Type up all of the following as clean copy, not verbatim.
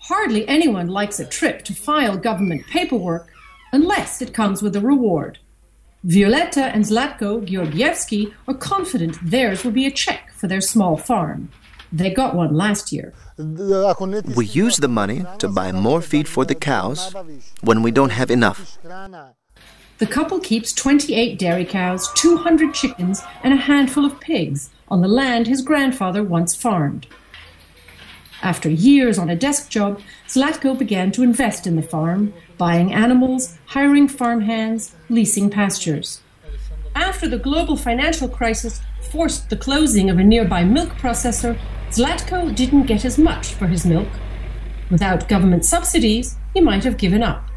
Hardly anyone likes a trip to file government paperwork unless it comes with a reward. Violeta and Zlatko Georgievsky are confident theirs will be a check for their small farm. They got one last year. We use the money to buy more feed for the cows when we don't have enough. The couple keeps 28 dairy cows, 200 chickens, and a handful of pigs on the land his grandfather once farmed. After years on a desk job, Zlatko began to invest in the farm, buying animals, hiring farmhands, leasing pastures. After the global financial crisis forced the closing of a nearby milk processor, Zlatko didn't get as much for his milk. Without government subsidies, he might have given up.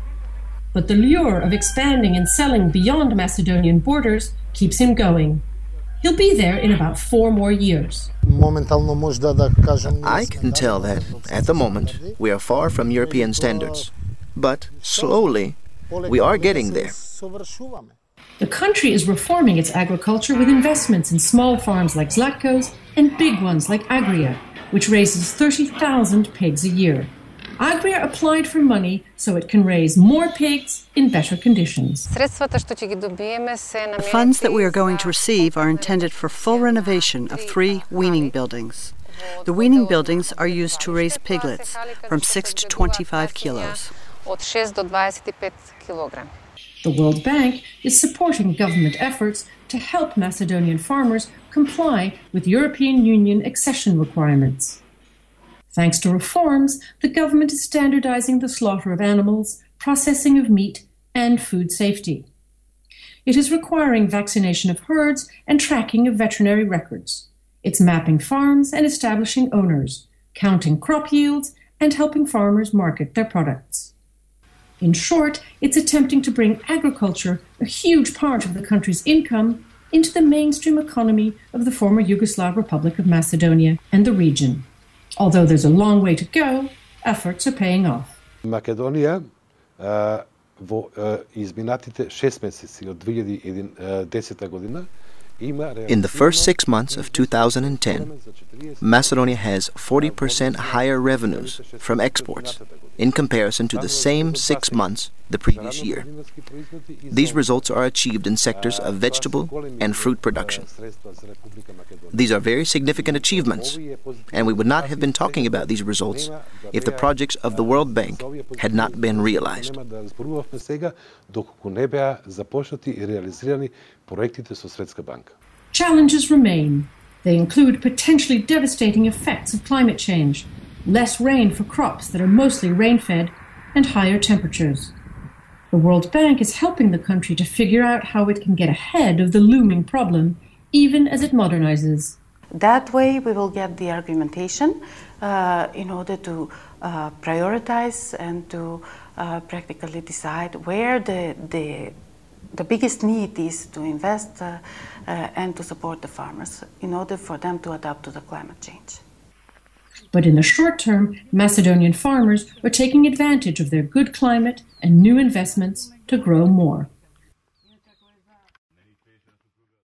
But the lure of expanding and selling beyond Macedonian borders keeps him going. He'll be there in about 4 more years. I can tell that, at the moment, we are far from European standards. But, slowly, we are getting there. The country is reforming its agriculture with investments in small farms like Zlatko's and big ones like Agria, which raises 30,000 pigs a year. Agria applied for money so it can raise more pigs in better conditions. The funds that we are going to receive are intended for full renovation of 3 weaning buildings. The weaning buildings are used to raise piglets from 6 to 25 kilos. The World Bank is supporting government efforts to help Macedonian farmers comply with European Union accession requirements. Thanks to reforms, the government is standardizing the slaughter of animals, processing of meat, and food safety. It is requiring vaccination of herds and tracking of veterinary records. It's mapping farms and establishing owners, counting crop yields, and helping farmers market their products. In short, it's attempting to bring agriculture, a huge part of the country's income, into the mainstream economy of the former Yugoslav Republic of Macedonia and the region. Although there's a long way to go, efforts are paying off. Makedonija во изминатите 6 месеци од 2010 година In the first 6 months of 2010, Macedonia has 40% higher revenues from exports in comparison to the same 6 months the previous year. These results are achieved in sectors of vegetable and fruit production. These are very significant achievements, and we would not have been talking about these results if the projects of the World Bank had not been realized. Challenges remain. They include potentially devastating effects of climate change, less rain for crops that are mostly rain-fed, and higher temperatures. The World Bank is helping the country to figure out how it can get ahead of the looming problem, even as it modernizes. That way we will get the argumentation in order to prioritize and to practically decide where the biggest need is to invest and to support the farmers in order for them to adapt to the climate change. But in the short term, Macedonian farmers are taking advantage of their good climate and new investments to grow more.